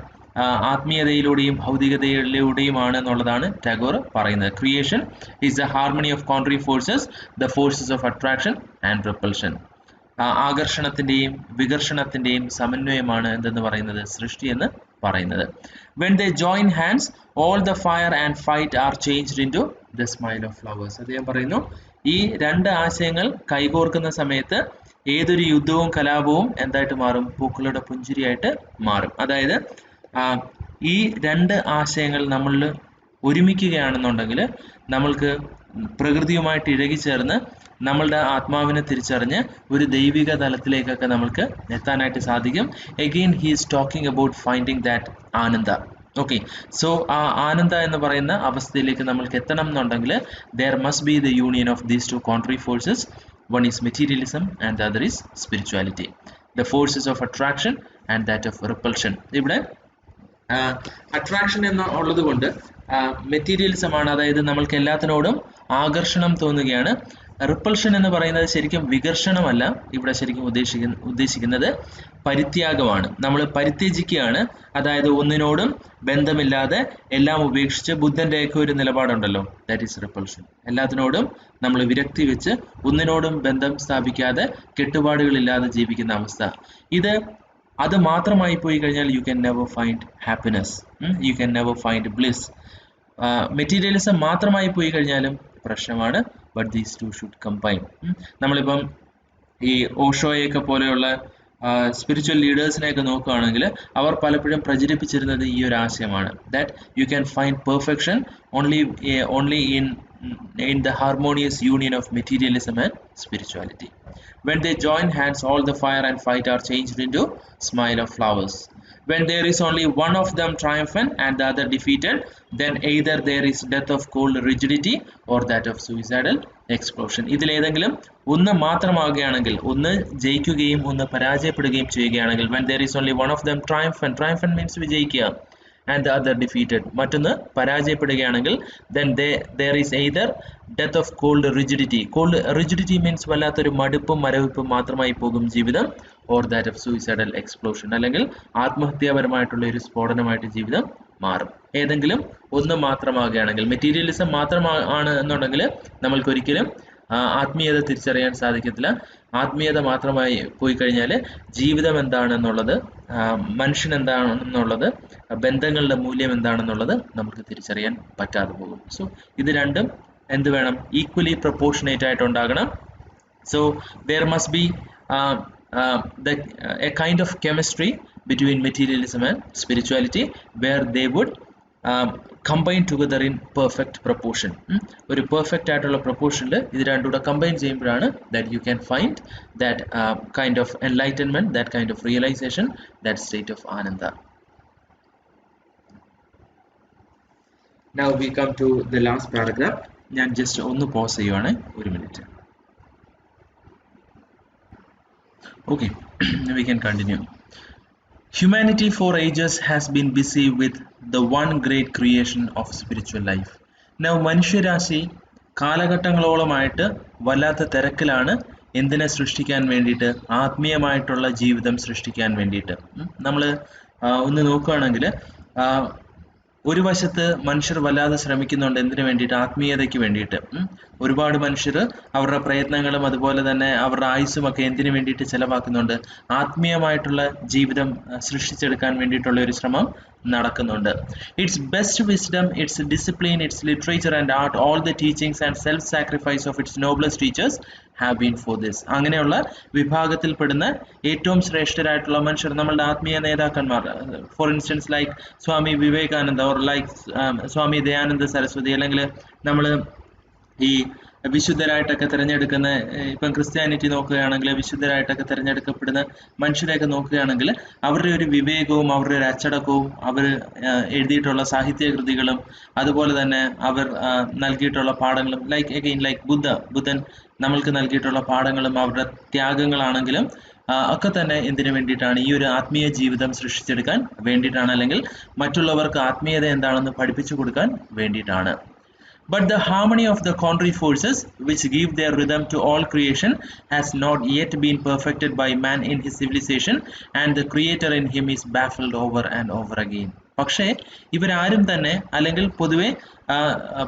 ആത്മീയതയിലൂടെയും ഭൗതികതയിലൂടെയുമാണ് എന്നുള്ളതാണ് ടാഗോർ പറയുന്നത്. Creation is the harmony of contrary forces, the forces of attraction and repulsion. ആകർഷണത്തിൻ്റെയും വികർഷണത്തിൻ്റെയും സമന്വയമാണ് എന്തെന്ന് പറയുന്നത്? സൃഷ്ടി എന്ന് പറയുന്നത്. When they join hands, all the fire and fight are changed into the smile of flowers. അദ്ദേഹം പറയുന്നു, ഈ രണ്ട് ആശയങ്ങൾ കൈകോർക്കുന്ന സമയത്ത് ഏതൊരു യുദ്ധവും കലാപവും എന്തായിട്ട് മാറും? പൂക്കളുടെ പുഞ്ചിരിയായിട്ട് മാറും. അതായത് ഈ രണ്ട് ആശയങ്ങൾ നമ്മളിൽ ഒരുമിക്കുകയാണെന്നുണ്ടെങ്കിൽ നമ്മൾക്ക് പ്രകൃതിയുമായിട്ട് ഇഴകിച്ചേർന്ന് നമ്മളുടെ ആത്മാവിനെ തിരിച്ചറിഞ്ഞ് ഒരു ദൈവിക തലത്തിലേക്കൊക്കെ നമുക്ക് എത്താനായിട്ട് സാധിക്കും. Again he is talking about finding that Ananda. Okay, so ആ ആനന്ദ എന്ന് പറയുന്ന അവസ്ഥയിലേക്ക് നമ്മൾക്ക് എത്തണം എന്നുണ്ടെങ്കിൽ there must be the union of these two contrary forces. One is materialism and the other is spirituality. The forces of attraction and that of repulsion. ഇവിടെ attraction എന്ന് ഉള്ളത് കൊണ്ട് മെറ്റീരിയലിസം ആണ്, അതായത് നമ്മൾക്ക് എല്ലാത്തിനോടും ആകർഷണം തോന്നുകയാണ്. റിപ്പൾഷൻ എന്ന് പറയുന്നത് ശരിക്കും വികർഷണമല്ല, ഇവിടെ ശരിക്കും ഉദ്ദേശിക്കുന്നത് പരിത്യാഗമാണ്. നമ്മൾ പരിത്യജിക്കുകയാണ്, അതായത് ഒന്നിനോടും ബന്ധമില്ലാതെ എല്ലാം ഉപേക്ഷിച്ച്, ബുദ്ധൻ്റെയൊക്കെ ഒരു നിലപാടുണ്ടല്ലോ, ദാറ്റ് ഈസ് റിപ്പൾഷൻ. എല്ലാത്തിനോടും നമ്മൾ വിരക്തി വെച്ച് ഒന്നിനോടും ബന്ധം സ്ഥാപിക്കാതെ കെട്ടുപാടുകളില്ലാതെ ജീവിക്കുന്ന അവസ്ഥ. അത് മാത്രമായി പോയി കഴിഞ്ഞാൽ you can never find happiness, you can never find bliss. Materialism മാത്രമായി പോയി കഴിഞ്ഞാലും പ്രശ്നമാണ്. But these two should combine. നമ്മളിപ്പം ഈ ഓഷോയൊക്കെ പോലെയുള്ള സ്പിരിച്വൽ ലീഡേഴ്സിനെയൊക്കെ നോക്കുകയാണെങ്കിൽ അവർ പലപ്പോഴും പ്രചരിപ്പിച്ചിരുന്നത് ഈ ഒരു ആശയമാണ്, that you can find perfection only in the harmonious union of materialism and spirituality. When they join hands, all the fire and fight are changed into smile of flowers. When there is only one of them triumphant and the other defeated, then either there is death of cold rigidity or that of suicidal explosion. ഇതിലേതെങ്കിലും ഒന്ന് മാത്രമാകുകയാണെങ്കിൽ, ഒന്ന് ജയിക്കുകയും ഒന്ന് പരാജയപ്പെടുകയും ചെയ്യുകയാണെങ്കിൽ, when there is only one of them triumphant means വിജയിക്കുക, and the other defeated, മറ്റൊന്ന് പരാജയപ്പെടുകയാണെങ്കിൽ, then there is either death of cold rigidity means വല്ലാത്തൊരു മടുപ്പും മരവിപ്പും മാത്രമായി പോകും ജീവിതം, or that of suicidal explosion, അല്ലെങ്കിൽ ആത്മഹത്യാപരമായിട്ടുള്ള ഒരു സ്ഫോടനമായിട്ട് ജീവിതം മാറും. ഏതെങ്കിലും ഒന്ന് മാത്രമാകുകയാണെങ്കിൽ, മെറ്റീരിയലിസം മാത്രമാണ് എന്നുണ്ടെങ്കിൽ നമ്മൾക്കൊരിക്കലും ആത്മീയത തിരിച്ചറിയാൻ സാധിക്കത്തില്ല. ആത്മീയത മാത്രമായി പോയി കഴിഞ്ഞാൽ ജീവിതം എന്താണെന്നുള്ളത്, മനുഷ്യൻ എന്താണെന്നുള്ളത്, ബന്ധങ്ങളുടെ മൂല്യം എന്താണെന്നുള്ളത് നമുക്ക് തിരിച്ചറിയാൻ പറ്റാതെ പോകും. സോ ഇത് രണ്ടും എന്ത് വേണം? ഈക്വലി പ്രൊപ്പോർഷനേറ്റ് ആയിട്ട് ഉണ്ടാകണം. So there must be a kind of chemistry between materialism and spirituality where they would combine together in perfect proportion. ഒരു പെർഫെക്റ്റ് ആയിട്ടുള്ള പ്രൊപ്പോർഷനിൽ ഇത് രണ്ടും കൂടെ കമ്പൈൻ ചെയ്യുമ്പോഴാണ് that you can find that kind of enlightenment, that kind of realization, that state of ananda. Now we come to the last paragraph. ഞാൻ just ഒന്ന് pose ചെയ്യുവാണ്, ഒരു minute. Okay, we can continue. Humanity for ages has been busy with the one great creation of spiritual life. Now മനുഷ്യരാശി കാലഘട്ടങ്ങളോളമായിട്ട് വല്ലാത്ത തിരക്കിലാണ് എന്തിനെ സൃഷ്ടിക്കാൻ വേണ്ടിയിട്ട്? ആത്മീയമായിട്ടുള്ള ജീവിതം സൃഷ്ടിക്കാൻ വേണ്ടിയിട്ട്. നമ്മൾ ഒന്ന് നോക്കുകയാണെങ്കിൽ ഒരു വശത്ത് മനുഷ്യർ വല്ലാതെ ശ്രമിക്കുന്നുണ്ട് എന്തിനു വേണ്ടിയിട്ട്? ആത്മീയതയ്ക്ക് വേണ്ടിയിട്ട്. ഒരുപാട് മനുഷ്യർ അവരുടെ പ്രയത്നങ്ങളും അതുപോലെ തന്നെ അവരുടെ ആയുസ്സും ഒക്കെ എന്തിനു വേണ്ടിയിട്ട് ചെലവാക്കുന്നുണ്ട്? ആത്മീയമായിട്ടുള്ള ജീവിതം സൃഷ്ടിച്ചെടുക്കാൻ വേണ്ടിയിട്ടുള്ള ഒരു ശ്രമം നടക്കുന്നുണ്ട്. Its best wisdom, its discipline, its literature and art, all the teachings and self sacrifice of its noblest teachers have been for this. അങ്ങനെയുള്ള വിഭാഗത്തിൽപ്പെടുന്ന ഏറ്റവും ശ്രേഷ്ഠരായിട്ടുള്ള മനുഷ്യർ, നമ്മളുടെ ആത്മീയ നേതാക്കന്മാർ, for instance like Swami Vivekananda or like Swami Dayananda Saraswati, അല്ലെങ്കിൽ നമ്മൾ ഈ വിശുദ്ധരായിട്ടൊക്കെ തിരഞ്ഞെടുക്കുന്ന, ഇപ്പം ക്രിസ്ത്യാനിറ്റി നോക്കുകയാണെങ്കിൽ വിശുദ്ധരായിട്ടൊക്കെ തിരഞ്ഞെടുക്കപ്പെടുന്ന മനുഷ്യരെയൊക്കെ നോക്കുകയാണെങ്കിൽ അവരുടെ ഒരു വിവേകവും അവരുടെ ഒരു അച്ചടക്കവും അവർ എഴുതിയിട്ടുള്ള സാഹിത്യകൃതികളും അതുപോലെ തന്നെ അവർ നൽകിയിട്ടുള്ള പാഠങ്ങളും, ലൈക്ക് ബുദ്ധൻ നമ്മൾക്ക് നൽകിയിട്ടുള്ള പാഠങ്ങളും അവരുടെ ത്യാഗങ്ങളാണെങ്കിലും ഒക്കെ തന്നെ എന്തിനു വേണ്ടിയിട്ടാണ്? ഈ ഒരു ആത്മീയ ജീവിതം സൃഷ്ടിച്ചെടുക്കാൻ വേണ്ടിയിട്ടാണ്, അല്ലെങ്കിൽ മറ്റുള്ളവർക്ക് ആത്മീയത എന്താണെന്ന് പഠിപ്പിച്ചു കൊടുക്കാൻ വേണ്ടിയിട്ടാണ്. But the harmony of the contrary forces which give their rhythm to all creation has not yet been perfected by man in his civilization, and the creator in him is baffled over and over again. പക്ഷേ ഇവരാരും തന്നെ, അല്ലെങ്കിൽ പൊതുവെ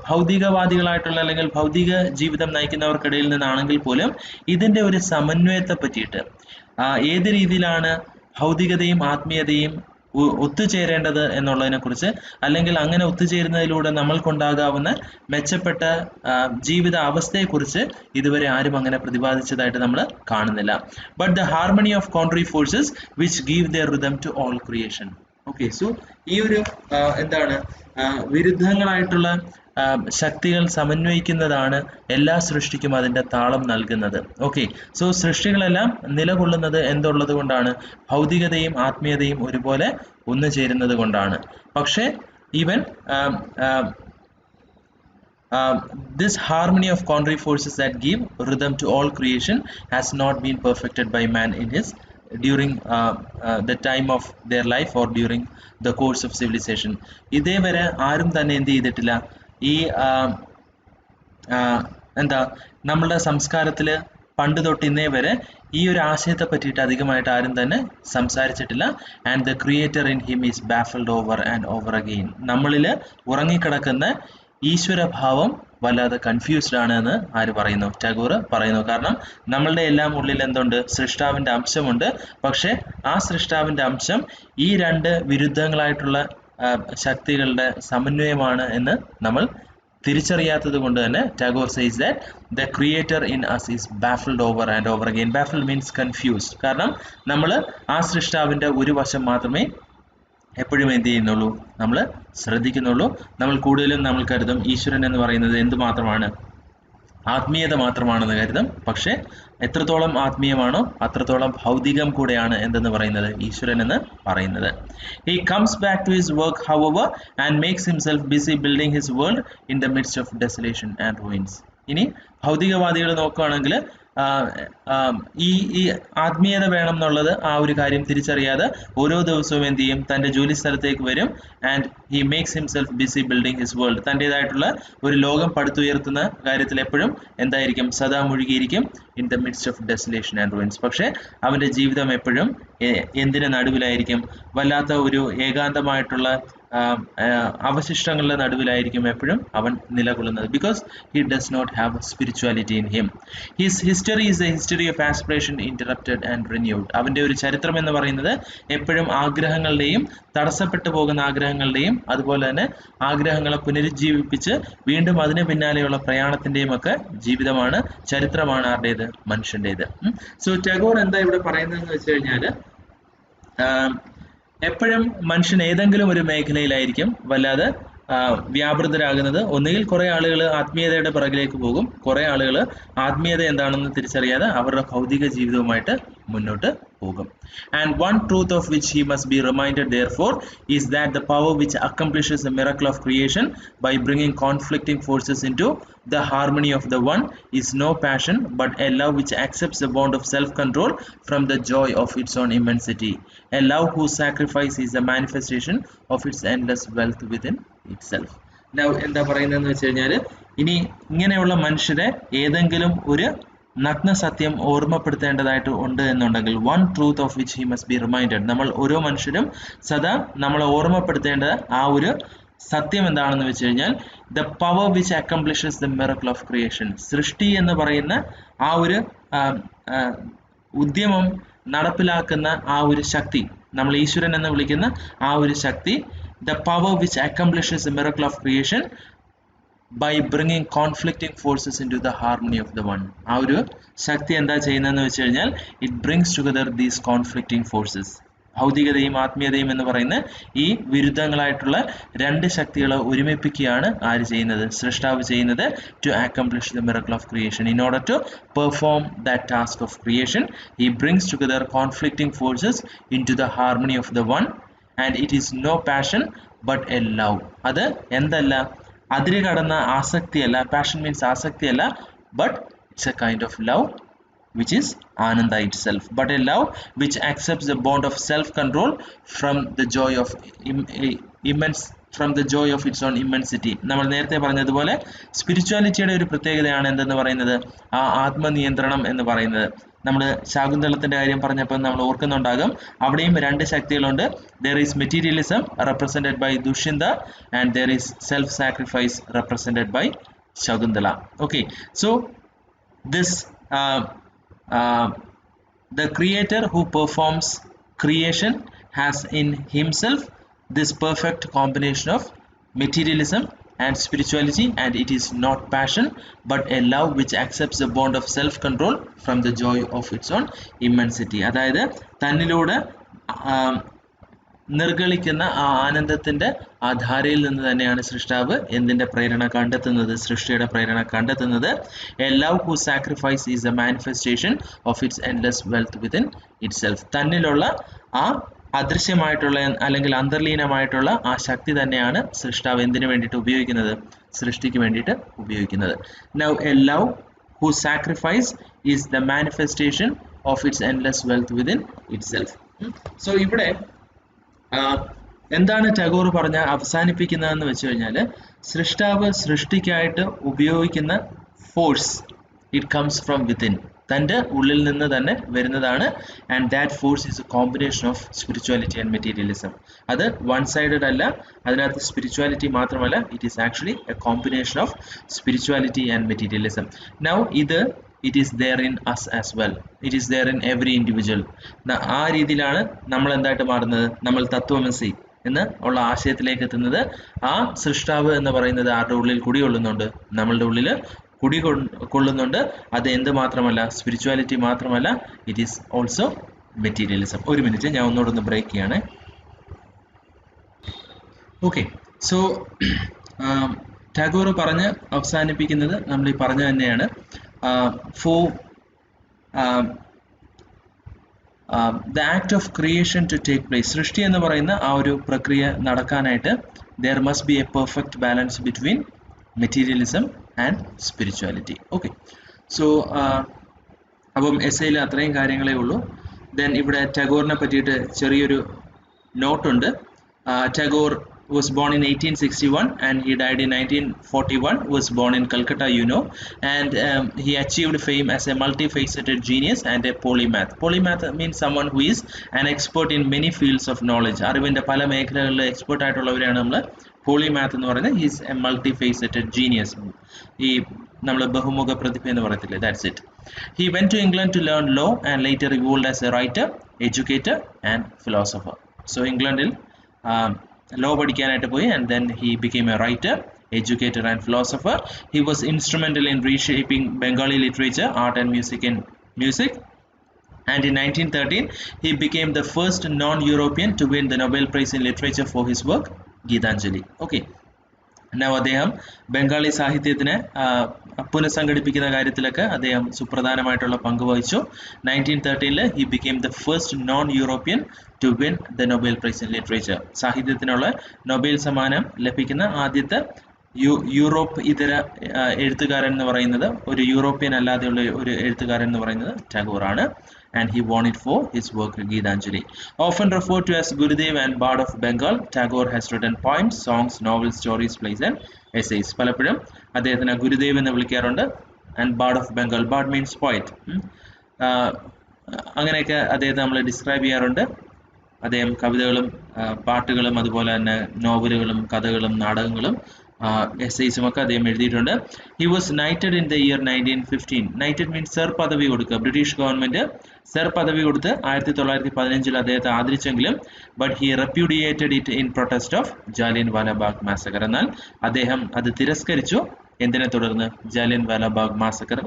ഭൗതികവാദികളായിട്ടുള്ള അല്ലെങ്കിൽ ഭൗതിക ജീവിതം നയിക്കുന്നവർക്കിടയിൽ നിന്നാണെങ്കിൽ പോലും ഇതിൻ്റെ ഒരു സമന്വയത്തെ പറ്റിയിട്ട്, ഏത് രീതിയിലാണ് ഭൗതികതയും ആത്മീയതയും ഒത്തുചേരേണ്ടത് എന്നുള്ളതിനെ കുറിച്ച്, അല്ലെങ്കിൽ അങ്ങനെ ഒത്തുചേരുന്നതിലൂടെ നമ്മൾക്കുണ്ടാകാവുന്ന മെച്ചപ്പെട്ട ജീവിത അവസ്ഥയെക്കുറിച്ച് ഇതുവരെ ആരും അങ്ങനെ പ്രതിപാദിച്ചതായിട്ട് നമ്മൾ കാണുന്നില്ല. But the harmony of contrary forces which give their rhythm to all creation. Okay. So ഈ ഒരു എന്താണ് വിരുദ്ധങ്ങളായിട്ടുള്ള ശക്തികൾ സമന്വയിക്കുന്നതാണ് എല്ലാ സൃഷ്ടിക്കും അതിൻ്റെ താളം നൽകുന്നത്. ഓക്കെ. സോ സൃഷ്ടികളെല്ലാം നിലകൊള്ളുന്നത് എന്തുള്ളത് കൊണ്ടാണ്? ഭൗതികതയും ആത്മീയതയും ഒരുപോലെ ഒന്നു ചേരുന്നത് കൊണ്ടാണ്. പക്ഷേ even this harmony of contrary forces that give rhythm to all creation has not been perfected by man in his during the time of their life or during the course of civilization. ഇതേവരെ ആരും തന്നെ എന്ത് ചെയ്തിട്ടില്ല, ഈ എന്താ നമ്മളുടെ സംസ്കാരത്തിൽ പണ്ട് തൊട്ട് ഇന്നേ വരെ ഈ ഒരു ആശയത്തെ പറ്റിയിട്ട് അധികമായിട്ട് ആരും തന്നെ സംസാരിച്ചിട്ടില്ല. And the creator in him is baffled over and over again. നമ്മളിൽ ഉറങ്ങിക്കിടക്കുന്ന ഈശ്വരഭാവം വല്ലാതെ കൺഫ്യൂസ്ഡ് ആണ് എന്ന് ആര് പറയുന്നു? ടാഗോർ പറയുന്നു. കാരണം നമ്മളുടെ എല്ലാം ഉള്ളിൽ എന്തുണ്ട്? സൃഷ്ടാവിൻ്റെ അംശമുണ്ട്. പക്ഷേ ആ സൃഷ്ടാവിൻ്റെ അംശം ഈ രണ്ട് വിരുദ്ധങ്ങളായിട്ടുള്ള ശക്തികളുടെ സമന്വയമാണ് എന്ന് നമ്മൾ തിരിച്ചറിയാത്തത് കൊണ്ട് തന്നെ Tagore says that the creator in us is baffled over and over again. Baffled means confused. കാരണം നമ്മൾ ആ സൃഷ്ടാവിൻ്റെ ഒരു വശം മാത്രമേ എപ്പോഴും എന്ത് ചെയ്യുന്നുള്ളൂ, നമ്മൾ ശ്രദ്ധിക്കുന്നുള്ളൂ. നമ്മൾ കൂടുതലും നമ്മൾ കരുതും ഈശ്വരൻ എന്ന് പറയുന്നത് എന്ത് മാത്രമാണ്? ആത്മീയത മാത്രമാണെന്ന് കരുതും. പക്ഷേ എത്രത്തോളം ആത്മീയമാണോ അത്രത്തോളം ഭൗതികം കൂടെയാണ് എന്തെന്ന് പറയുന്നത്? ഈശ്വരൻ എന്ന് പറയുന്നത്. He comes back to his work however and makes himself busy building his world in the midst of desolation and ruins. ഇനി ഭൗതികവാദികൾ നോക്കുകയാണെങ്കിൽ ഈ ആത്മീയത വേണം എന്നുള്ളത് ആ ഒരു കാര്യം തിരിച്ചറിയാതെ ഓരോ ദിവസവും എന്ത് ചെയ്യും? തൻ്റെ ജോലി സ്ഥലത്തേക്ക് വരും. And he makes himself busy building his world. തൻ്റേതായിട്ടുള്ള ഒരു ലോകം പടുത്തുയർത്തുന്ന കാര്യത്തിൽ എപ്പോഴും എന്തായിരിക്കും? സദാ മുഴുകിയിരിക്കും. In the midst of desolation and ruins. പക്ഷേ അവൻ്റെ ജീവിതം എപ്പോഴും എന്തിന് നടുവിലായിരിക്കും? വല്ലാത്ത ഒരു ഏകാന്തമായിട്ടുള്ള അവശിഷ്ടങ്ങളുടെ നടുവിലായിരിക്കും എപ്പോഴും അവൻ നിലകൊള്ളുന്നത്. Because he does not have spirituality in him. His history is a history of aspiration interrupted and renewed. അവൻ്റെ ഒരു ചരിത്രം എന്ന് പറയുന്നത് എപ്പോഴും ആഗ്രഹങ്ങളുടെയും തടസ്സപ്പെട്ടു പോകുന്ന ആഗ്രഹങ്ങളുടെയും അതുപോലെ തന്നെ ആഗ്രഹങ്ങളെ പുനരുജ്ജീവിപ്പിച്ച് വീണ്ടും അതിന് പിന്നാലെയുള്ള പ്രയാണത്തിൻ്റെയും ഒക്കെ ജീവിതമാണ്, ചരിത്രമാണ് ആരുടേത്? മനുഷ്യൻ്റേത്. സോ ടാഗോർ എന്താ ഇവിടെ പറയുന്നതെന്ന് വെച്ച് കഴിഞ്ഞാൽ എപ്പോഴും മനുഷ്യൻ ഏതെങ്കിലും ഒരു മേഖലയിലായിരിക്കും വല്ലാതെ വ്യാപൃതരാകുന്നത്. ഒന്നുകിൽ കുറേ ആളുകൾ ആത്മീയതയുടെ പിറകിലേക്ക് പോകും, കുറേ ആളുകൾ ആത്മീയത എന്താണെന്ന് തിരിച്ചറിയാതെ അവരുടെ ഭൗതിക ജീവിതവുമായിട്ട് മുന്നോട്ട് പോകും. And one truth of which he must be reminded therefore is that the power which accomplishes the miracle of creation by bringing conflicting forces into the harmony of the one is no passion but a love which accepts the bond of self-control from the joy of its own immensity, a love whose sacrifice is the manifestation of its endless wealth within itself. Now എന്താ പറയുന്നതെന്ന് വെച്ച് കഴിഞ്ഞാൽ ഇനി ഇങ്ങനെയുള്ള മനുഷ്യരെ ഏതെങ്കിലും ഒരു നഗ്ന സത്യം ഓർമ്മപ്പെടുത്തേണ്ടതായിട്ട് ഉണ്ട് എന്നുണ്ടെങ്കിൽ one truth of which he must be reminded. നമ്മൾ ഓരോ മനുഷ്യരും സദാ നമ്മളെ ഓർമ്മപ്പെടുത്തേണ്ട ആ ഒരു സത്യം എന്താണെന്ന് വെച്ച് കഴിഞ്ഞാൽ the power which accomplishes the miracle of creation. സൃഷ്ടി എന്ന് പറയുന്ന ആ ഒരു ഉദ്യമം നടപ്പിലാക്കുന്ന ആ ഒരു ശക്തി, നമ്മൾ ഈശ്വരൻ എന്ന് വിളിക്കുന്ന ആ ഒരു ശക്തി, the power which accomplishes the miracle of creation by bringing conflicting forces into the harmony of the one. ആ ഒരു ശക്തി എന്താ ചെയ്യുന്നതെന്ന് വെച്ച് കഴിഞ്ഞാൽ it brings together these conflicting forces. ഭൗതികതയും ആത്മീയതയും എന്ന് പറയുന്ന ഈ വിരുദ്ധങ്ങളായിട്ടുള്ള രണ്ട് ശക്തികളെ ഒരുമിപ്പിക്കുകയാണ് ആര് ചെയ്യുന്നത്? സൃഷ്ടാവ് ചെയ്യുന്നത്. to accomplish the miracle of creation. In order to perform that task of creation, he brings together conflicting forces into the harmony of the one, and it is no passion but a love. അത് എന്തല്ല? അതിര് കടന്ന ആസക്തിയല്ല. Passion means ആസക്തിയല്ല. But it's a kind of love which is Ananda itself, but a love which accepts the bond of self-control from the joy of its own immensity. നമ്മൾ നേരത്തെ പറഞ്ഞതുപോലെ സ്പിരിച്വാലിറ്റിയുടെ ഒരു പ്രത്യേകതയാണ് എന്തെന്ന് പറയുന്നത്? ആ ആത്മനിയന്ത്രണം എന്ന് പറയുന്നത്. നമ്മൾ ശാകുന്തളത്തിൻ്റെ കാര്യം പറഞ്ഞപ്പോൾ നമ്മൾ ഓർക്കുന്നുണ്ടാകും, അവിടെയും രണ്ട് ശക്തികളുണ്ട്. there is materialism represented by Dushyanta and there is self-sacrifice represented by Shakuntala. Okay, so this the creator who performs creation has in himself this perfect combination of materialism and spirituality, and it is not passion but a love which accepts the bond of self control from the joy of its own immensity. അതായത് തന്നിലൂടെ നിർഗളിക്കുന്ന ആ ആനന്ദത്തിന്റെ ആ ധാരയിൽ നിന്ന് തന്നെയാണ് സൃഷ്ടാവ് എന്തിന്റെ പ്രേരണ കണ്ടെത്തുന്നത്, സൃഷ്ടിയുടെ പ്രേരണ കണ്ടെത്തുന്നത്. A love who sacrifice is a manifestation of its endless wealth within itself. തന്നിലുള്ള ആ അദൃശ്യമായിട്ടുള്ള അല്ലെങ്കിൽ അന്തർലീനമായിട്ടുള്ള ആ ശക്തി തന്നെയാണ് സൃഷ്ടാവ് എന്തിനു വേണ്ടിയിട്ട് ഉപയോഗിക്കുന്നത്, സൃഷ്ടിക്ക് വേണ്ടിയിട്ട് ഉപയോഗിക്കുന്നത്. Now A love who sacrifice is the manifestation of its endless wealth within itself. So ഇവിടെ എന്താണ് ടാഗോർ പറഞ്ഞ അവസാനിപ്പിക്കുന്നതെന്ന് വെച്ച് കഴിഞ്ഞാൽ, സൃഷ്ടാവ് സൃഷ്ടിക്കായിട്ട് ഉപയോഗിക്കുന്ന force it comes from within, തൻ്റെ ഉള്ളിൽ നിന്ന് തന്നെ വരുന്നതാണ്. And that force is A combination of spirituality and materialism. അത് വൺ സൈഡഡ് അല്ല, അതിനകത്ത് സ്പിരിച്വാലിറ്റി മാത്രമല്ല, it is actually A combination of spirituality and materialism. Now it is there in us as well, it is there in every individual. ആ രീതിയിലാണ് നമ്മൾ എന്തായിട്ട് മാറുന്നത്, നമ്മൾ തത്വമസി എന്ന് ഉള്ള ആശയത്തിലേക്ക് എത്തുന്നത്. ആ സൃഷ്ടാവ് എന്ന് പറയുന്നത് ആരുടെ ഉള്ളിൽ കുടികൊള്ളുന്നുണ്ട്, നമ്മളുടെ ഉള്ളിൽ കുടികൊള്ളുന്നുണ്ട്. അത് എന്ത് മാത്രമല്ല, സ്പിരിച്വാലിറ്റി മാത്രമല്ല, ഇറ്റ് ഈസ് ഓൾസോ മെറ്റീരിയലിസം. ഒരു മിനിറ്റ്, ഞാൻ ഒന്നുകൂടെ ബ്രേക്ക് ചെയ്യണേ. ഓക്കെ, സോ ടാഗോർ പറഞ്ഞ് അവസാനിപ്പിക്കുന്നത് നമ്മൾ ഈ പറഞ്ഞു തന്നെയാണ്. The act of creation to take place, സൃഷ്ടി എന്ന് പറയുന്ന ആ ഒരു പ്രക്രിയ നടക്കാനായിട്ട് there must be a perfect balance between materialism and spirituality. Okay, so അപ്പം എസ്സേയിൽ അത്രയും കാര്യങ്ങളേ ഉള്ളൂ. ദെൻ ഇവിടെ ടാഗോറിനെ പറ്റിയിട്ട് ചെറിയൊരു നോട്ടുണ്ട്. Tagore was born in 1861 and he died in 1941. Was born in Calcutta, you know, and he achieved fame as a multifaceted genius and a polymath. Polymath means someone who is an expert in many fields of knowledge. അറിവിന്റെ പല മേഖലകളിൽ expert ആയിട്ടുള്ളവരെയാണ് നമ്മൾ പോളിമാത്ത് എന്ന് പറയുന്നത്. he is a multifaceted genius. ഈ നമ്മൾ ബഹുമുഖ പ്രതിഭ എന്ന് പറയത്തില്ലേ, that's it. He went to England to learn law and later evolved as a writer, educator and philosopher. So ഇംഗ്ലണ്ടിൽ law പഠിക്കാനായിട്ട് പോയി, and then he became a writer, educator and philosopher. He was instrumental in reshaping Bengali literature, art and music. And in 1913 he became the first non-European to win the Nobel Prize in Literature for his work Geetanjali. Okay, now അദ്ദേഹം ബംഗാളി സാഹിത്യത്തിനെ പുനഃസംഘടിപ്പിക്കുന്ന കാര്യത്തിലൊക്കെ അദ്ദേഹം സുപ്രധാനമായിട്ടുള്ള പങ്ക് വഹിച്ചു. 1913 he became the first non-European to win the Nobel Prize in Literature. സാഹിത്യത്തിനുള്ള Nobel സമ്മാനം ലഭിക്കുന്ന ആദ്യത്തെ Europe ഇതര എഴുത്തുകാരൻ എന്ന് പറയുന്നത്, ഒരു യൂറോപ്യൻ അല്ലാതെയുള്ള ഒരു എഴുത്തുകാരൻ എന്ന് പറയുന്നത് ടാഗോർ ആണ്. And he won it for his work Geetanjali. Often referred to as Gurudev and Bard of Bengal, Tagore has written poems, songs, novels, stories, plays and essays. പലപ്പോഴും അദ്ദേഹത്തിന് ഗുരുദേവ് എന്ന് വിളിക്കാറുണ്ട്. And Bard of Bengal, Bard means poet. അങ്ങനെയൊക്കെ അദ്ദേഹത്തെ നമ്മൾ describe ചെയ്യാറുണ്ട്. അദ്ദേഹം കവിതകളും പാട്ടുകളും അതുപോലെ തന്നെ നോവലുകളും കഥകളും നാടകങ്ങളും എസ്സേസും ഒക്കെ അദ്ദേഹം എഴുതിയിട്ടുണ്ട്. He was knighted in the year 1915. Knighted means sir പദവി കൊടുക്കുക. ബ്രിട്ടീഷ് ഗവൺമെന്റ് സർ പദവി കൊടുത്ത് 1915 അദ്ദേഹത്തെ ആദരിച്ചെങ്കിലും but he repudiated it in protest of Jallianwala വാലാബാഗ് മാസക്കർ. എന്നാൽ അദ്ദേഹം അത് തിരസ്കരിച്ചു. എന്തിനെ തുടർന്ന്? ജാലിയൻ വാലാബാഗ് മാസക്കർ,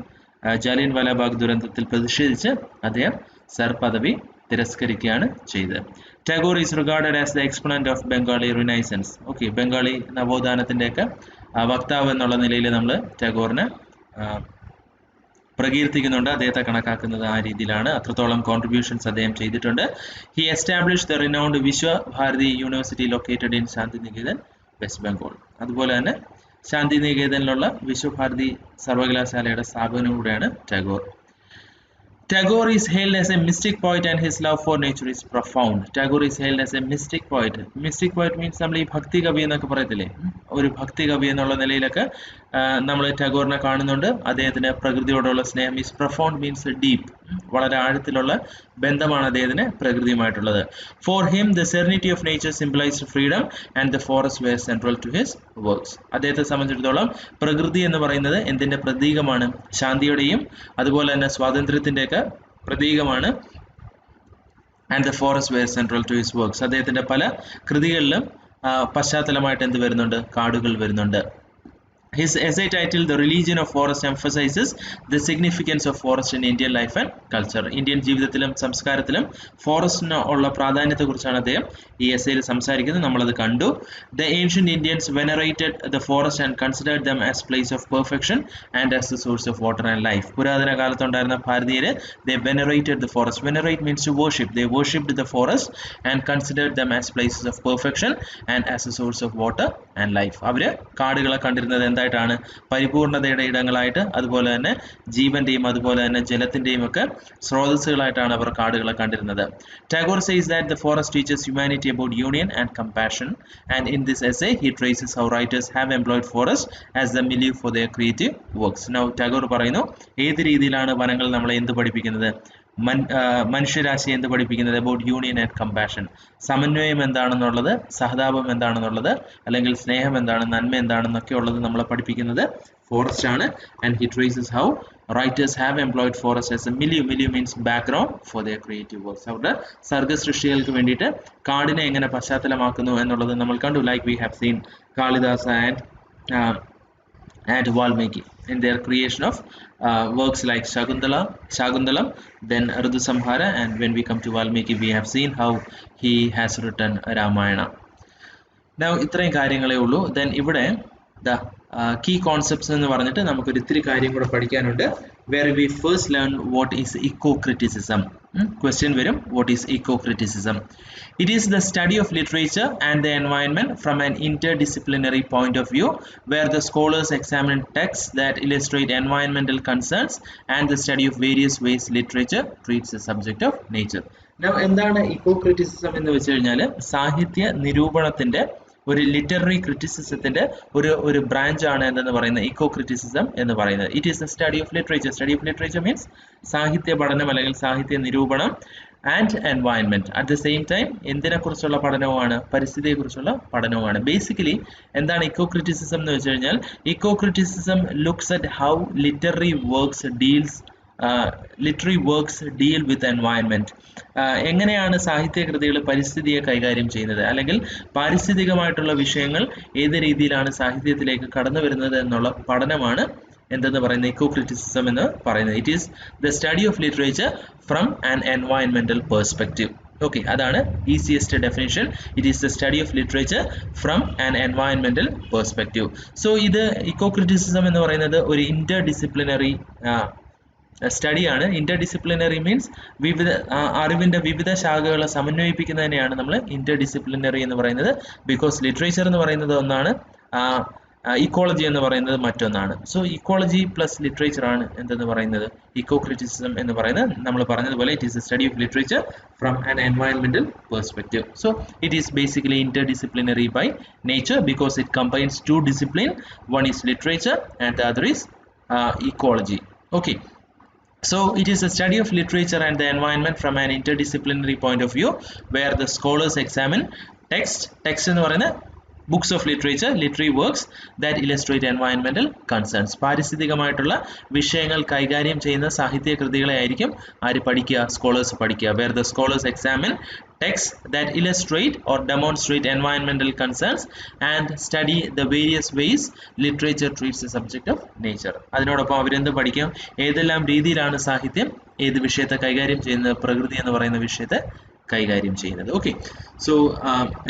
ജാലിയൻ വാലാബാഗ് ദുരന്തത്തിൽ പ്രതിഷേധിച്ച് അദ്ദേഹം സർ പദവി തിരസ്കരിക്കുകയാണ് ചെയ്തത്. Tagore is regarded as the exponent of Bengali renaissance. Okay, Bengali നവോത്ഥാനത്തിൻ്റെയൊക്കെ വക്താവ് എന്നുള്ള നിലയിൽ നമ്മൾ ടാഗോറിനെ പ്രകീർത്തിക്കുന്നുണ്ട്. അദ്ദേഹത്തെ കണക്കാക്കുന്നത് ആ രീതിയിലാണ്. അത്രത്തോളം കോൺട്രിബ്യൂഷൻസ് അദ്ദേഹം ചെയ്തിട്ടുണ്ട്. He establish the renowned Visva Bharati university located in Shantiniketan, West Bengal. അതുപോലെ തന്നെ ശാന്തിനികേതനിലുള്ള വിശ്വഭാരതി സർവകലാശാലയുടെ സ്ഥാപനം കൂടെയാണ് Tagore. Tagore is hailed as a mystic poet and his love for nature is profound. Tagore is hailed as a mystic poet. Mystic poet means നമ്മൾ ഈ ഭക്തി കവി എന്നൊക്കെ പറയത്തില്ലേ, ഒരു ഭക്തി കവി എന്നുള്ള നിലയിലൊക്കെ നമ്മൾ ടാഗോറിനെ കാണുന്നുണ്ട്. അദ്ദേഹത്തിന് പ്രകൃതിയോടുള്ള സ്നേഹം ഈസ് പ്രൊഫൗണ്ട് മീൻസ് ഡീപ്പ്, വളരെ ആഴത്തിലുള്ള ബന്ധമാണ് അദ്ദേഹത്തിന് പ്രകൃതിയുമായിട്ടുള്ളത്. For him the serenity of nature symbolized freedom and the forest were central to his works. അദ്ദേഹത്തെ സംബന്ധിച്ചിടത്തോളം പ്രകൃതി എന്ന് പറയുന്നത് എന്തിന്റെ പ്രതീകമാണ്? ശാന്തിയുടെയും അതുപോലെ തന്നെ സ്വാതന്ത്ര്യത്തിൻ്റെയൊക്കെ പ്രതീകമാണ്. And the forest were central to his works. അദ്ദേഹത്തിന്റെ പല കൃതികളിലും പശ്ചാത്തലമായിട്ട് എന്ത് വരുന്നുണ്ട്? കാടുകൾ വരുന്നുണ്ട്. His essay titled The Religion of Forest emphasizes the significance of forest in Indian life and culture. Indian ജീവിതത്തിലും സംസ്കാരത്തിലും ഫോറസ്റ്റിന് ഉള്ള പ്രാധാന്യത്തെക്കുറിച്ചാണ് അദ്ദേഹം ഈ എസ്സേയിൽ സംസാരിക്കുന്നത്. നമ്മളത് കണ്ടു. The ancient Indians venerated the forest and considered them as place of perfection and as the source of water and life. പുരാതന കാലത്തുണ്ടായിരുന്ന ഭാരതീയര് they venerated the forest. Venerate means to worship. They worshipped the forest and considered them as places of perfection and as a source of water and life. അവര് കാടുകളെ കണ്ടിരുന്നത് എന്തായിട്ടാണ്? പരിപൂർണതയുടെ ഇടങ്ങളായിട്ട്, അതുപോലെ തന്നെ ജീവന്റെയും അതുപോലെ തന്നെ ജലത്തിന്റെയും ഒക്കെ സ്രോതസ്സുകളായിട്ടാണ് അവർ കാടുകളെ കണ്ടിരുന്നത്. Tagore says that the forest teaches humanity about union and compassion, and in this essay he traces how writers have employed forest as the milieu for their creative works. Now Tagore പറയുന്നു, ഏത് രീതിയിലാണ് വനങ്ങൾ നമ്മളെ എന്ത് പഠിപ്പിക്കുന്നത്? മനുഷ്യരാശി എന്ത് പഠിപ്പിക്കുന്നത്? About union and compassion. സമന്വയം എന്താണെന്നുള്ളത്, സഹതാപം എന്താണെന്നുള്ളത്, അല്ലെങ്കിൽ സ്നേഹം എന്താണ്, നന്മ എന്താണെന്നൊക്കെ ഉള്ളത് നമ്മളെ പഠിപ്പിക്കുന്നത് ഫോറസ്റ്റ് ആണ്. And he traces how writers have employed forest as a milieu. Milieu means background for their creative works. അവരുടെ സർഗസൃഷ്ടികൾക്ക് വേണ്ടിയിട്ട് കാടിനെ എങ്ങനെ പശ്ചാത്തലമാക്കുന്നു എന്നുള്ളത് നമ്മൾ കണ്ടു. Like we have seen Kalidasa and Valmiki in their creation of works like Shakuntalam, then Ridusamhara, and when we come to Valmiki, we have seen how he has written Ramayana. Now, ഇത്രയും കാര്യങ്ങളേ ഉള്ളൂ. Then ഇവിടെ the key concepts എന്ന് പറഞ്ഞിട്ട് നമുക്കൊരു ഇത്തിരി കാര്യം കൂടെ പഠിക്കാനുണ്ട്. Where we first learn what is eco-criticism. Question വരും, what is eco-criticism? It is the study of literature and the environment from an interdisciplinary point of view, where the scholars examine texts that illustrate environmental concerns and the study of various ways literature treats the subject of nature. Now, എന്താണ് eco-criticism എന്ന് വെച്ച് കഴിഞ്ഞാൽ സാഹിത്യ നിരൂപണത്തിന്റെ ഒരു literary ക്രിറ്റിസിസത്തിന്റെ ഒരു branch ആണ് എന്തെന്ന് പറയുന്നത് ഇക്കോ ക്രിറ്റിസിസം എന്ന് പറയുന്നത്. It is a study of literature. Study of literature means സാഹിത്യ പഠനം അല്ലെങ്കിൽ സാഹിത്യ നിരൂപണം and environment. At the same time എന്തിനെക്കുറിച്ചുള്ള പഠനവുമാണ്? പരിസ്ഥിതിയെക്കുറിച്ചുള്ള പഠനവുമാണ്. ബേസിക്കലി എന്താണ് ഇക്കോ ക്രിറ്റിസിസം എന്ന് വെച്ച് കഴിഞ്ഞാൽ eco criticism looks at how literary works deal with environment. എങ്ങനെയാണ് സാഹിത്യകൃതികൾ പരിസ്ഥിതിയെ കൈകാര്യം ചെയ്യുന്നത്, അല്ലെങ്കിൽ പാരിസ്ഥിതികമായിട്ടുള്ള വിഷയങ്ങൾ ഏത് രീതിയിലാണ് സാഹിത്യത്തിലേക്ക് കടന്നു വരുന്നത് എന്നുള്ള പഠനമാണ് എന്തെന്ന് പറയുന്നത് ഇക്കോ ക്രിറ്റിസിസം എന്ന് പറയുന്നത്. It is the study of literature from an എൻവയൺമെന്റൽ പെർസ്പെക്റ്റീവ്. ഓക്കെ, അതാണ് easiest definition. It is the study of literature from an എൻവയൺമെന്റൽ പെർസ്പെക്റ്റീവ്. സോ ഇത് ഇക്കോ ക്രിറ്റിസിസം എന്ന് പറയുന്നത് ഒരു ഇന്റർഡിസിപ്ലിനറി സ്റ്റഡിയാണ്. ഇന്റർഡിസിപ്ലിനറി മീൻസ് അറിവിന്റെ വിവിധ ശാഖകളെ സമന്വയിപ്പിക്കുന്നതിനെയാണ് നമ്മൾ ഇന്റർഡിസിപ്ലിനറി എന്ന് പറയുന്നത്. ബിക്കോസ് ലിറ്ററേച്ചർ എന്ന് പറയുന്നത് ഒന്നാണ്, ഇക്കോളജി എന്ന് പറയുന്നത് മറ്റൊന്നാണ്. സോ ഇക്കോളജി പ്ലസ് ലിറ്ററേച്ചർ ആണ് എന്തെന്ന് പറയുന്നത് ഇക്കോ ക്രിറ്റിസിസം എന്ന് പറയുന്നത്. നമ്മൾ പറഞ്ഞതുപോലെ it is a study of literature from an എൻവയൺമെന്റൽ perspective. So it is basically interdisciplinary by nature because it combines two discipline. One is literature and the other is ecology. Okay. So it is a study of literature and the environment from an interdisciplinary point of view, where the scholars examine text എന്ന് പറയുന്ന books of literature, literary works that illustrate environmental concerns. പാരിസ്ഥിതികമായിട്ടുള്ള വിഷയങ്ങൾ കൈകാര്യം ചെയ്യുന്ന സാഹിത്യ കൃതികളെ ആയിരിക്കും ആര് പഠിക്കുക? Scholars പഠിക്കുക. Where the scholars examine texts that illustrate or demonstrate environmental concerns and study the various ways literature treats the subject of nature. അതിനോടൊപ്പം അവരെന്ത് പഠിക്കും? ഏതെല്ലാം രീതിയിലാണ് സാഹിത്യം ഏത് വിഷയത്തെ കൈകാര്യം ചെയ്യുന്നത്? പ്രകൃതി എന്ന് പറയുന്ന വിഷയത്തെ കൈകാര്യം ചെയ്യുന്നത്. Okay, so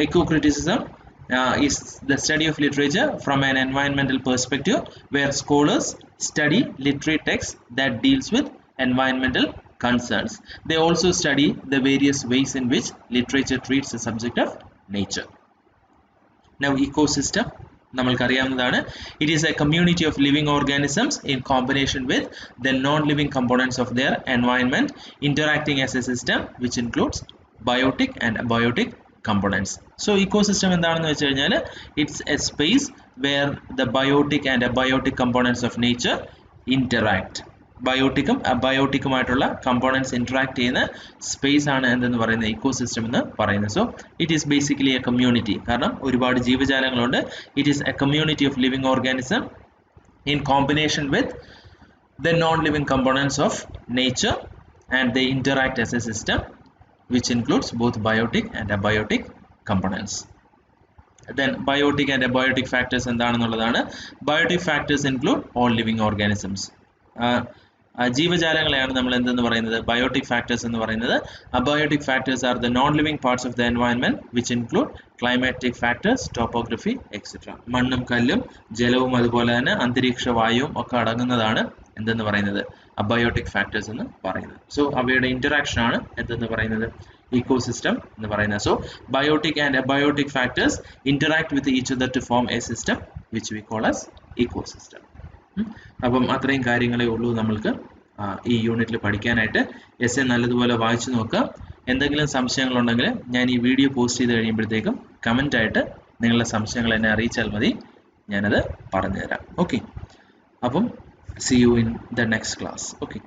eco-criticism is the study of literature from an environmental perspective, where scholars study literary texts that deals with environmental concerns. They also study the various ways in which literature treats the subject of nature. Now, ecosystem നമ്മൾക്കറിയാവുന്നതാണ്. It is a community of living organisms in combination with the non-living components of their environment interacting as a system, which includes biotic and abiotic components. So ecosystem എന്താണെന്ന് വെച്ച് കഴിഞ്ഞാൽ it's a space where the biotic and abiotic components of nature interact. ബയോട്ടിക്കും അബയോട്ടിക്കുമായിട്ടുള്ള components interact ചെയ്യുന്ന space ആണ് എന്തെന്ന് പറയുന്നത് ecosystem എന്ന് പറയുന്നത്. So it is basically a community. കാരണം ഒരുപാട് ജീവജാലങ്ങളുണ്ട്. It is a community of living organism in combination with the non-living components of nature, and they interact as a system which includes both biotic and abiotic components. Then biotic and abiotic factors എന്താണെന്നുള്ളതാണ്. Biotic factors include all living organisms. ജീവജാലങ്ങളെയാണ് നമ്മൾ എന്തെന്ന് പറയുന്നത്, biotic factors എന്ന് പറയുന്നത്. Abiotic factors are the non living parts of the environment which include climatic factors, topography etcetera. മണ്ണും കല്ലും ജലവും അതുപോലെ തന്നെ അന്തരീക്ഷ വായുവും ഒക്കെ അടങ്ങുന്നതാണ് എന്തെന്ന് പറയുന്നത്, അബയോട്ടിക് ഫാക്ടേഴ്സ് എന്ന് പറയുന്നത്. സോ അവയുടെ ഇന്ററാക്ഷൻ ആണ് എന്തെന്ന് പറയുന്നത്, ecosystem എന്ന് പറയുന്നത്. So biotic and abiotic factors interact with each other to form a system which we call as ecosystem. അപ്പം അത്രയും കാര്യങ്ങളേ ഉള്ളൂ നമ്മൾക്ക് ഈ യൂണിറ്റിൽ പഠിക്കാനായിട്ട്. എസ്സേ നല്ലതുപോലെ വായിച്ചു നോക്കുക. എന്തെങ്കിലും സംശയങ്ങളുണ്ടെങ്കിൽ ഞാൻ ഈ വീഡിയോ പോസ്റ്റ് ചെയ്ത് കഴിയുമ്പോഴത്തേക്കും കമൻ്റ് ആയിട്ട് നിങ്ങളുടെ സംശയങ്ങൾ എന്നെ അറിയിച്ചാൽ മതി, ഞാനത് പറഞ്ഞുതരാം. ഓക്കെ, അപ്പം see you in the next class. Okay.